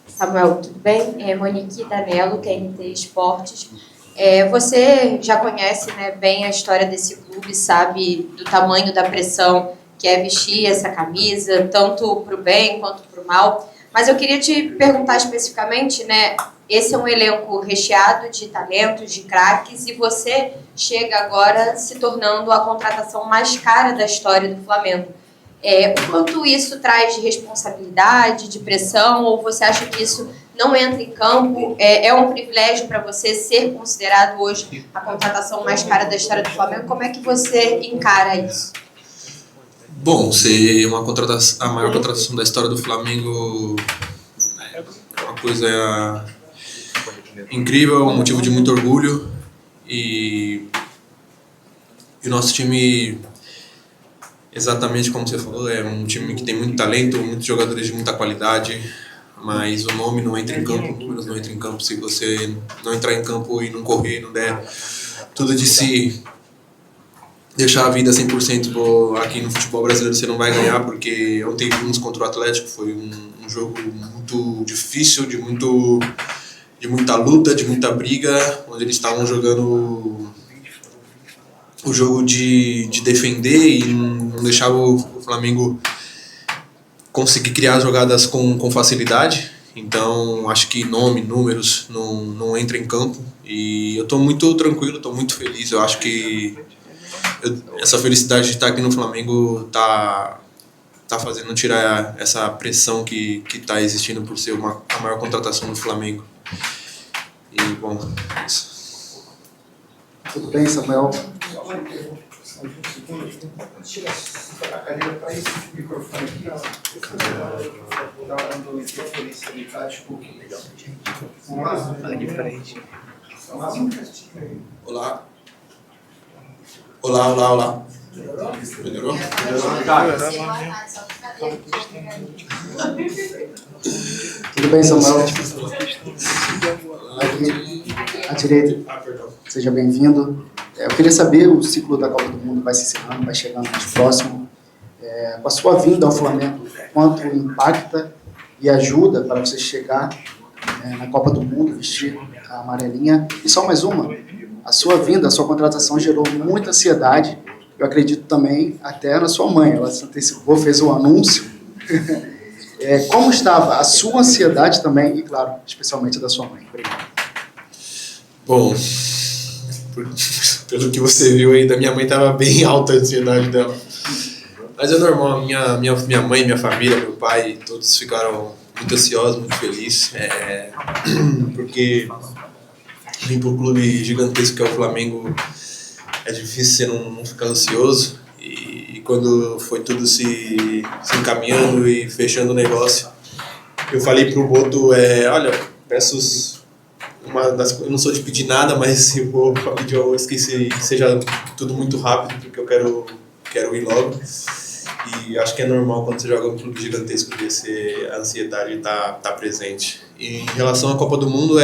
Samuel, tudo bem? Monique Danello, TNT Esportes. Você já conhece, né, bem a história desse clube, sabe do tamanho da pressão que é vestir essa camisa, tanto para o bem quanto para o mal. Mas eu queria te perguntar especificamente, né, esse é um elenco recheado de talentos, de craques, e você chega agora se tornando a contratação mais cara da história do Flamengo. O quanto isso traz de responsabilidade, de pressão, ou você acha que isso não entra em campo? É um privilégio para você ser considerado hoje a contratação mais cara da história do Flamengo? Como é que você encara isso? Bom, ser a maior contratação da história do Flamengo é uma coisa incrível, um motivo de muito orgulho. E o nosso time, exatamente como você falou, é um time que tem muito talento, muitos jogadores de muita qualidade, mas o nome não entra em campo, o números não entra em campo se você não entrar em campo e não correr, não der tudo de si, deixar a vida 100% aqui no futebol brasileiro. Você não vai ganhar, porque ontem vimos contra o Atlético, foi um jogo muito difícil, de muita luta, de muita briga, onde eles estavam jogando o jogo de defender e não deixava o Flamengo conseguir criar jogadas com facilidade. Então acho que nome, números não entra em campo, e eu estou muito tranquilo, estou muito feliz. Eu acho que essa felicidade de estar aqui no Flamengo tá fazendo tirar essa pressão que está existindo por ser a maior contratação do Flamengo. E, bom, é isso. Tudo bem, Samuel? Tira a cadeira para esse microfone aqui, ó. Tá dando interferência ali, tá? Desculpa. Vamos lá? Fala de frente. Olá. Olá. Melhorou? Tudo bem, Samuel? Aqui à direita. Seja bem-vindo. Eu queria saber, o ciclo da Copa do Mundo vai se encerrando, vai chegando mais próximo. Com a sua vinda ao Flamengo, quanto impacta e ajuda para você chegar na Copa do Mundo, vestir a amarelinha? E só mais uma, a sua vinda, a sua contratação gerou muita ansiedade, eu acredito também até na sua mãe, ela se antecipou, fez o anúncio. Como estava a sua ansiedade também, e claro, especialmente a da sua mãe? Obrigado. Bom, pelo que você viu aí, da minha mãe estava bem alta a ansiedade dela. Mas é normal, minha mãe, minha família, meu pai, todos ficaram muito ansiosos, muito felizes, porque vir para um clube gigantesco que é o Flamengo é difícil você não ficar ansioso. E quando foi tudo se encaminhando e fechando o negócio, eu falei pro Boto, olha, peço eu não sou de pedir nada, mas eu vou pedir ao esqueci que seja tudo muito rápido, porque eu quero ir logo. E acho que é normal quando você joga um clube gigantesco desse, a ansiedade tá presente. E em relação à Copa do Mundo,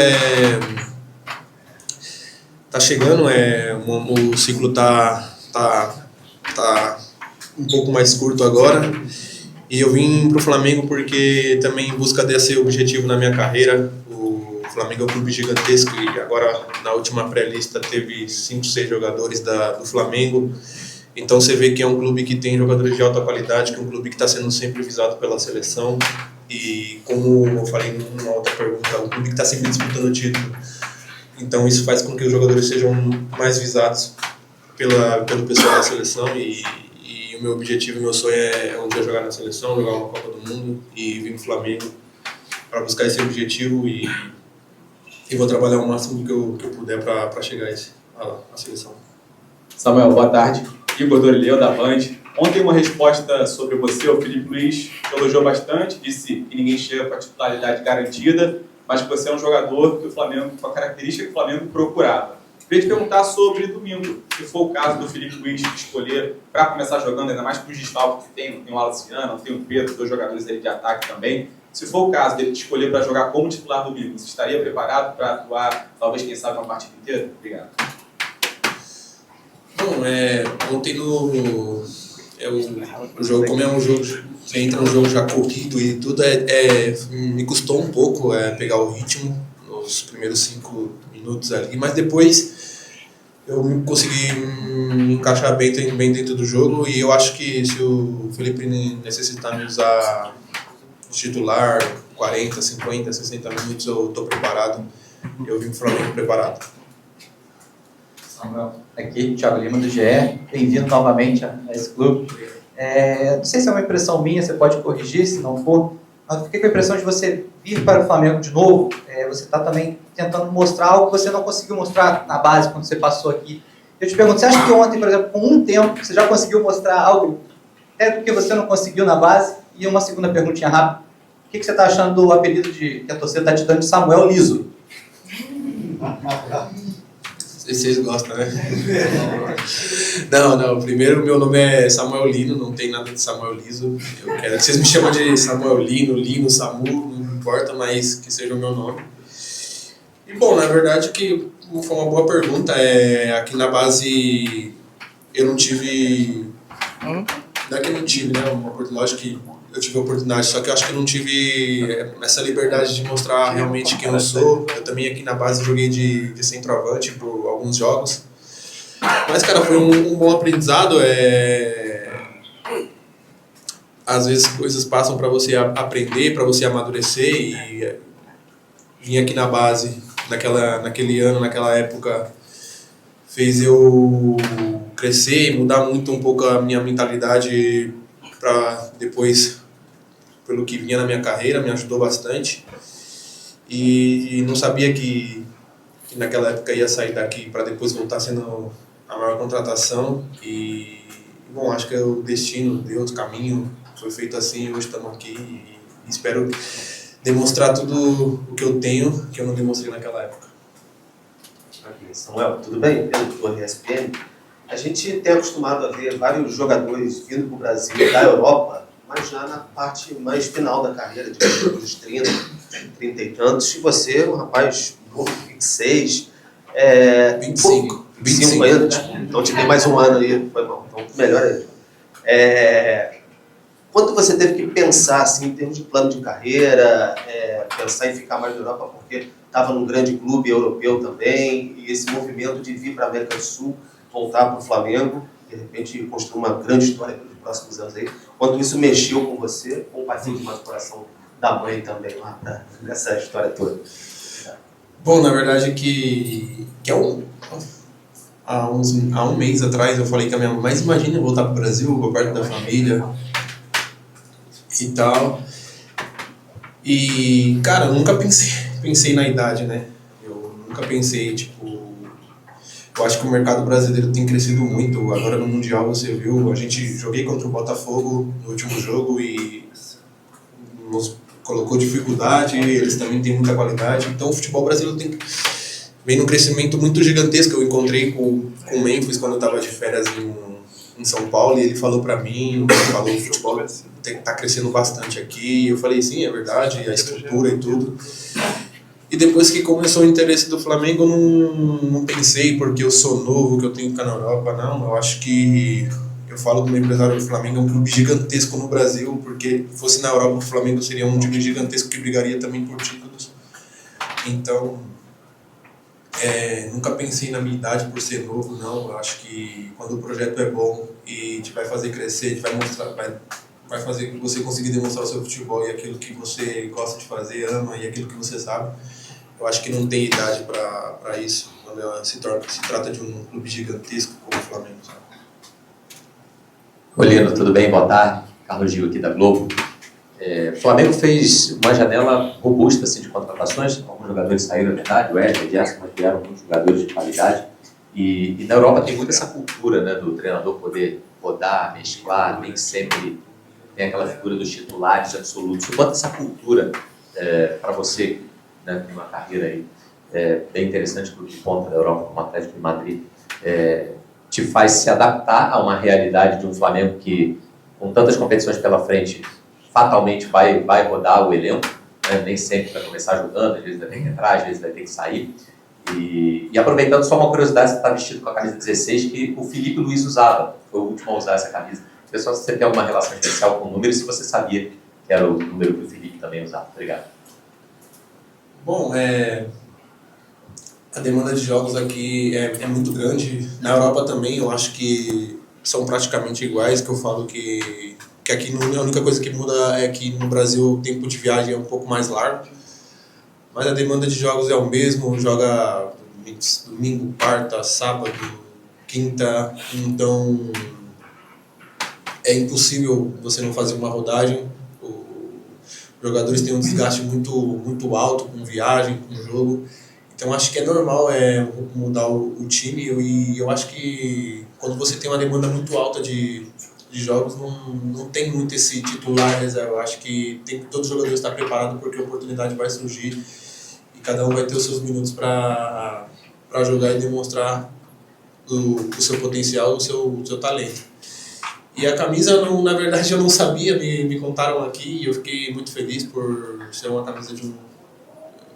tá chegando, o ciclo tá um pouco mais curto agora, e eu vim pro Flamengo porque também em busca desse objetivo na minha carreira. O Flamengo é um clube gigantesco, e agora na última pré-lista teve 5, 6 jogadores do Flamengo. Então você vê que é um clube que tem jogadores de alta qualidade, que é um clube que está sendo sempre visado pela seleção, e como eu falei numa outra pergunta, é um clube que está sempre disputando o título. Então isso faz com que os jogadores sejam mais visados pelo pessoal da seleção, e o meu objetivo, meu sonho é um dia jogar na seleção, jogar uma Copa do Mundo e vir no Flamengo para buscar esse objetivo, e vou trabalhar o máximo que eu puder para chegar à seleção. Samuel, boa tarde. Igor Dorileu, da Band. Ontem uma resposta sobre você, o Felipe Luiz elogiou bastante, disse que ninguém chega com a titularidade garantida, mas que você é um jogador que o Flamengo, com a característica que o Flamengo procurava. Queria te perguntar sobre domingo, se for o caso do Felipe Luiz escolher para começar jogando, ainda mais com os desfalques que tem, não tem o Luciano, não tem o Pedro, 2 jogadores aí de ataque também. Se for o caso dele te escolher para jogar como titular domingo, você estaria preparado para atuar, talvez, quem sabe, uma partida inteira? Obrigado. Bom, ontem o jogo, como é um jogo você entra no jogo já corrido e tudo, me custou um pouco pegar o ritmo nos primeiros 5 minutos ali, mas depois eu consegui me encaixar bem dentro do jogo, e eu acho que se o Felipe necessitar me usar titular 40, 50, 60 minutos, eu estou preparado. Eu vim para o Flamengo preparado. Samuel, aqui, Thiago Lima do GE, bem-vindo novamente a esse clube. Não sei se é uma impressão minha, você pode corrigir se não for, mas eu fiquei com a impressão de você vir para o Flamengo de novo, você está também tentando mostrar algo que você não conseguiu mostrar na base quando você passou aqui. Eu te pergunto, você acha que ontem, por exemplo, com um tempo, você já conseguiu mostrar algo até do que você não conseguiu na base? E uma segunda perguntinha rápida, o que você está achando do apelido que a torcida está te dando de Samuel Liso? Vocês gostam, né? Não. Primeiro, meu nome é Samuel Lino, não tem nada de Samuel Liso. Eu quero que vocês me chamam de Samuel Lino, Samu, não importa, mas que seja o meu nome. E, bom, na verdade, que foi uma boa pergunta. Aqui na base, eu não tive... Não é que eu não tive, né? Lógico que eu tive a oportunidade, só que eu acho que eu não tive essa liberdade de mostrar realmente quem eu sou. Eu também aqui na base joguei de centroavante por alguns jogos. Mas, cara, foi um bom aprendizado. Às vezes coisas passam para você aprender, para você amadurecer, e vim aqui na base naquele ano, naquela época, fez eu crescer e mudar muito um pouco a minha mentalidade para depois, pelo que vinha na minha carreira, me ajudou bastante. E não sabia que naquela época ia sair daqui para depois voltar sendo a maior contratação. E, bom, acho que é o destino, Deus, o caminho foi feito assim, hoje estamos aqui e espero demonstrar tudo o que eu tenho, que eu não demonstrei naquela época. Samuel, tudo bem? Pedro Torre, ESPN. A gente tem acostumado a ver vários jogadores vindo para o Brasil da Europa, mas já na parte mais final da carreira, dos 30 e tantos. E você, um rapaz novo, 26, 25 ainda, então te dei mais um ano aí, foi bom, então melhor aí. Quanto você teve que pensar assim, em termos de plano de carreira, pensar em ficar mais na Europa, porque estava num grande clube europeu também, e esse movimento de vir para a América do Sul, voltar para o Flamengo, de repente construir uma grande história para os próximos anos aí. Quanto isso mexeu com você, com o passinho de mais coração da mãe também, lá nessa história toda? Bom, na verdade que há um mês atrás eu falei que a minha mãe, mas imagina eu voltar para o Brasil, vou perto da família e tal. E, cara, eu nunca pensei na idade, né? Eu nunca pensei, tipo... Eu acho que o mercado brasileiro tem crescido muito. Agora no Mundial você viu, joguei contra o Botafogo no último jogo e nos colocou dificuldade, eles também têm muita qualidade. Então o futebol brasileiro vem num crescimento muito gigantesco. Eu encontrei com o Memphis quando eu estava de férias em São Paulo, e ele falou para mim, falou, o futebol tá crescendo bastante aqui. Eu falei, sim, é verdade, a estrutura e tudo. E depois que começou o interesse do Flamengo, eu não pensei porque eu sou novo, que eu tenho que ficar na Europa, não. Eu acho que, eu falo como empresário do Flamengo, é um clube gigantesco no Brasil, porque fosse na Europa o Flamengo seria um time gigantesco que brigaria também por títulos. Então, nunca pensei na minha idade por ser novo, não. Eu acho que quando o projeto é bom e te vai fazer crescer, te vai mostrar, vai fazer você conseguir demonstrar o seu futebol e aquilo que você gosta de fazer, ama, e aquilo que você sabe. Eu acho que não tem idade para isso, quando se trata de um clube gigantesco como o Flamengo. Oi, Lino, tudo bem? Boa tarde. Carlos Gil aqui da Globo. O Flamengo fez uma janela robusta assim, de contratações. Alguns jogadores saíram, é verdade, o Wesley, o Gerson, mas vieram muitos jogadores de qualidade. E na Europa tem muito essa cultura, né, do treinador poder rodar, mesclar, nem sempre tem aquela figura dos titulares absolutos. O quanto essa cultura, para você, né, tem uma carreira aí bem interessante para o de ponta da Europa, como Atlético de Madrid, te faz se adaptar a uma realidade de um Flamengo que, com tantas competições pela frente, fatalmente vai rodar o elenco, né? Nem sempre vai começar jogando, às vezes vai ter que entrar, às vezes vai ter que sair. E aproveitando só uma curiosidade, você está vestido com a camisa 16 que o Felipe Luiz usava, foi o último a usar essa camisa. Pessoal, se você tem alguma relação especial com o número, se você sabia que era o número que o Felipe também usava. Obrigado. Bom, a demanda de jogos aqui é muito grande. Na Europa também, eu acho que são praticamente iguais, que eu falo que aqui a única coisa que muda é que no Brasil o tempo de viagem é um pouco mais largo, mas a demanda de jogos é o mesmo, joga domingo, quarta, sábado, quinta, então é impossível você não fazer uma rodagem. Os jogadores têm um desgaste muito alto com viagem, com jogo. Então acho que é normal mudar o time, e eu acho que quando você tem uma demanda muito alta de jogos, não tem muito esse titular reserva. Eu acho que todos os jogadores estão preparados porque a oportunidade vai surgir e cada um vai ter os seus minutos para jogar e demonstrar o seu potencial, o seu talento. E a camisa, na verdade, eu não sabia, me contaram aqui e eu fiquei muito feliz por ser uma camisa de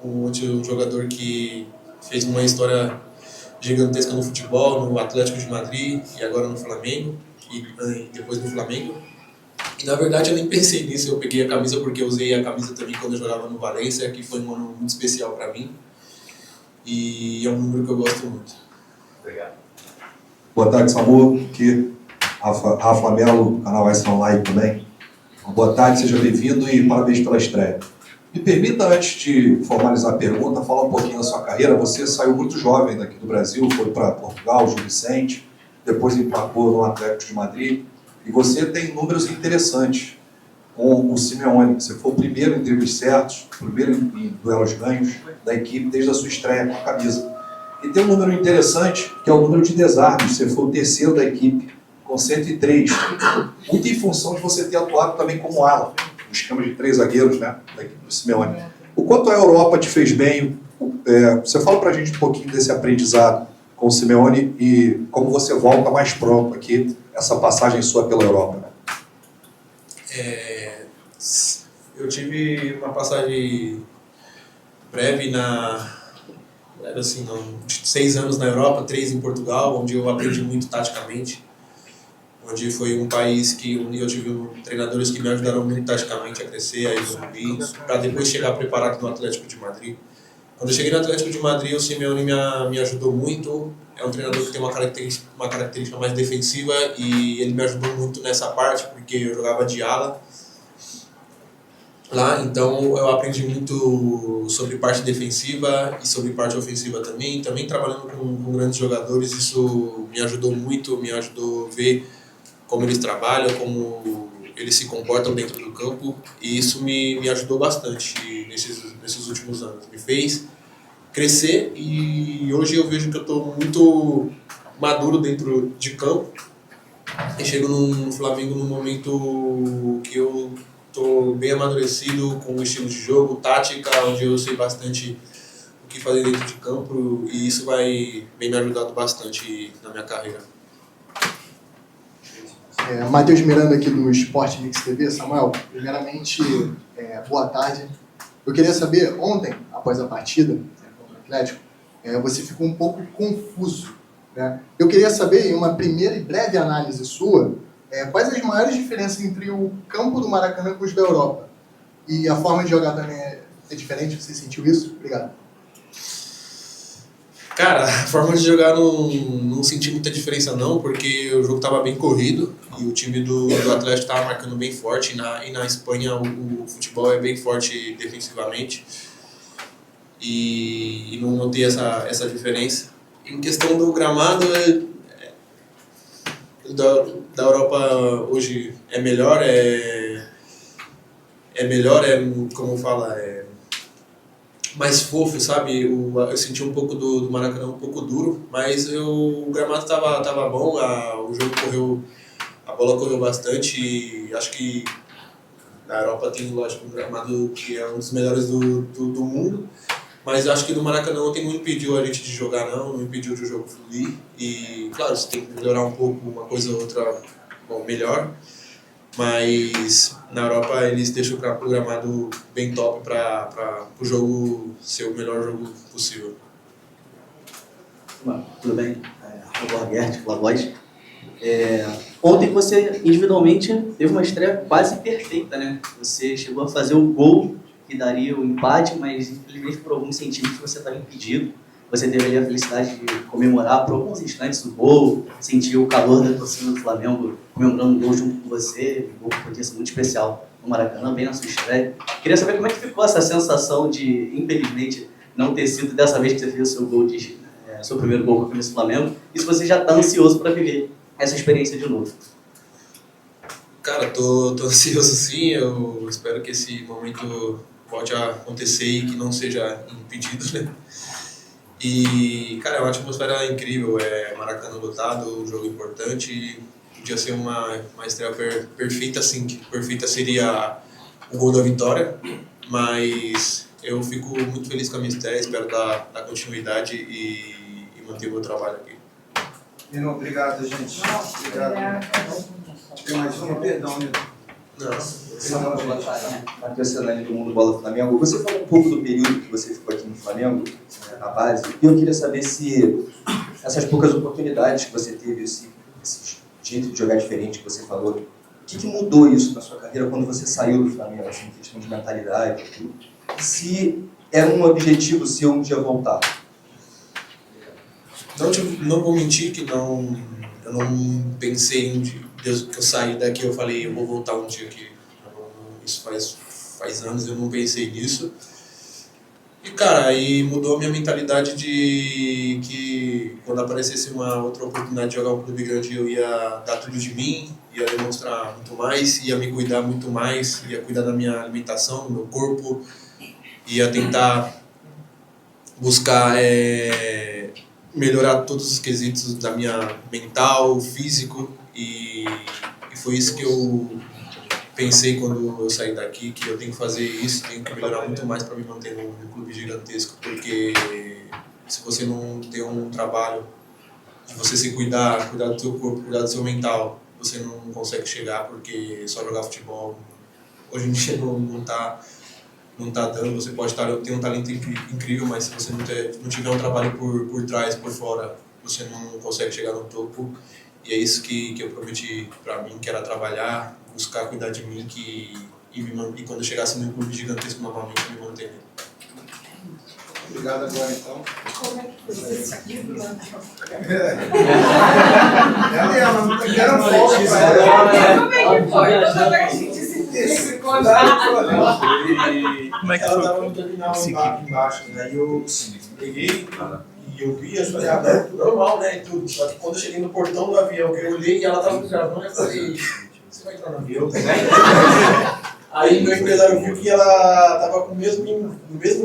um jogador que fez uma história gigantesca no futebol, no Atlético de Madrid e agora no Flamengo, e depois no Flamengo. E na verdade eu nem pensei nisso, eu peguei a camisa porque eu usei a camisa também quando eu jogava no Valência, que foi um ano muito especial para mim, e é um número que eu gosto muito. Obrigado. Boa tarde, Samu. Aqui, Rafa Melo, canal S Online também. Boa tarde, seja bem-vindo e parabéns pela estreia. Me permita, antes de formalizar a pergunta, falar um pouquinho da sua carreira. Você saiu muito jovem daqui do Brasil, foi para Portugal, Gil Vicente, depois emplacou no Atlético de Madrid, e você tem números interessantes com o Simeone. Você foi o primeiro em dribles certos, o primeiro em duelos ganhos da equipe desde a sua estreia com a camisa. E tem um número interessante, que é o número de desarmes. Você foi o terceiro da equipe, com 103. Muito em função de você ter atuado também como ala, no esquema de 3 zagueiros, né, da equipe do Simeone. O quanto a Europa te fez bem? Você fala pra gente um pouquinho desse aprendizado com o Simeone e como você volta mais pronto aqui, essa passagem sua pela Europa. Eu tive uma passagem breve era assim, 6 anos na Europa, 3 em Portugal, onde eu aprendi muito taticamente, onde foi um país que eu tive treinadores que me ajudaram muito taticamente a crescer, a evoluir, para depois chegar preparado no Atlético de Madrid. Quando eu cheguei no Atlético de Madrid, o Simeone me ajudou muito. É um treinador que tem uma característica mais defensiva e ele me ajudou muito nessa parte, porque eu jogava de ala lá, então eu aprendi muito sobre parte defensiva e sobre parte ofensiva também. Também trabalhando com grandes jogadores, isso me ajudou muito, me ajudou a ver como eles trabalham, como eles se comportam dentro do campo, e isso me ajudou bastante nesses últimos anos. Me fez crescer e hoje eu vejo que eu estou muito maduro dentro de campo e chego no Flamengo num momento que eu estou bem amadurecido com o estilo de jogo, tática, onde eu sei bastante o que fazer dentro de campo, e isso vem me ajudando bastante na minha carreira. Matheus Miranda aqui do Sport Mix TV. Samuel, primeiramente, boa tarde. Eu queria saber, ontem, após a partida contra o Atlético, você ficou um pouco confuso, né? Eu queria saber, em uma primeira e breve análise sua, quais as maiores diferenças entre o campo do Maracanã com os da Europa? E a forma de jogar também é diferente? Você sentiu isso? Obrigado. Cara, a forma de jogar não senti muita diferença não, porque o jogo estava bem corrido e o time do Atlético estava marcando bem forte, e na Espanha o futebol é bem forte defensivamente, e não notei essa diferença. Em questão do gramado, da Europa hoje é melhor, como fala, mais fofo, sabe? Eu senti um pouco do Maracanã um pouco duro, mas o gramado estava bom, o jogo correu, a bola correu bastante, e acho que na Europa tem, lógico, um gramado que é um dos melhores do mundo, mas acho que no Maracanã ontem não impediu a gente de jogar não impediu de o jogo fluir, e claro, você tem que melhorar um pouco uma coisa ou outra, melhor, mas na Europa eles deixam o gramado bem top para o jogo ser o melhor jogo possível. Tudo bem? Roberto, pela voz. Ontem você, individualmente, teve uma estreia quase perfeita, né? Você chegou a fazer o gol que daria o empate, mas infelizmente por alguns centímetros você estava impedido. Você teve ali a felicidade de comemorar por alguns instantes o gol, sentir o calor da torcida do Flamengo comemorando o gol junto com você, um gol que podia ser muito especial no Maracanã, bem na sua estreia. Queria saber como é que ficou essa sensação de, infelizmente, não ter sido dessa vez que você fez o seu gol seu primeiro gol com a camisa do Flamengo, e se você já está ansioso para viver essa experiência de novo. Cara, tô ansioso sim, eu espero que esse momento volte a acontecer e que não seja impedido, né? E, cara, é uma atmosfera incrível, Maracanã lotado, um jogo importante, podia ser uma estreia perfeita, assim, que perfeita seria o gol da vitória, mas eu fico muito feliz com a minha estreia, espero dar continuidade e manter o meu trabalho aqui. Nino, obrigado, gente. Obrigado. Tem mais uma? Perdão, Nino. Matheus Senani do Mundo Bola Flamengo. Você falou um pouco do período que você ficou aqui no Flamengo, na base, e eu queria saber se essas poucas oportunidades que você teve, esse jeito de jogar diferente que você falou, o que mudou isso na sua carreira quando você saiu do Flamengo, assim, questão de mentalidade, tudo? Se era um objetivo seu um dia voltar? Não vou mentir que eu não pensei um dia, desde que eu saí daqui eu falei, eu vou voltar um dia aqui. Isso faz anos, eu não pensei nisso. E, cara, aí mudou a minha mentalidade de que quando aparecesse uma outra oportunidade de jogar um clube grande, eu ia dar tudo de mim, ia demonstrar muito mais, ia me cuidar muito mais, ia cuidar da minha alimentação, do meu corpo, ia tentar buscar melhorar todos os quesitos da minha mental, físico, e foi isso que eu pensei quando eu saí daqui, que eu tenho que fazer isso, tenho que melhorar muito mais para me manter num clube gigantesco, porque se você não tem um trabalho de você se cuidar do seu corpo, cuidar do seu mental, você não consegue chegar, porque só jogar futebol hoje em dia não tá dando. Você pode ter um talento incrível, mas se você não tiver um trabalho por trás, por fora, você não consegue chegar no topo. E é isso que eu prometi para mim, que era trabalhar, buscar cuidar de mim, e quando eu chegasse num clube gigantesco novamente, me manter. Obrigado agora, então. Como é que foi esse livro? Ela não quero foto. Como é que foi? Toda vez que a gente se encontra. Como é que ela estava no terminal embaixo, né? E eu peguei e eu vi, eu falei, tudo normal, né? E tudo. Só que quando eu cheguei no portão do avião, que eu olhei e ela estava me gravando, eu falei, você vai entrar no avião? Aí meu empresário viu que ela estava com o mesmo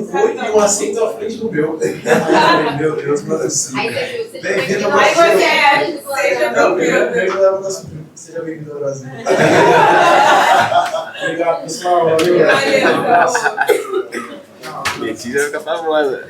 voo e um assento à frente do meu. Aí eu falei, meu Deus, mas assim. Bem-vindo ao Brasil. Seja bem-vindo ao Brasil. Obrigado, pessoal. Valeu. Letícia vai ficar famosa.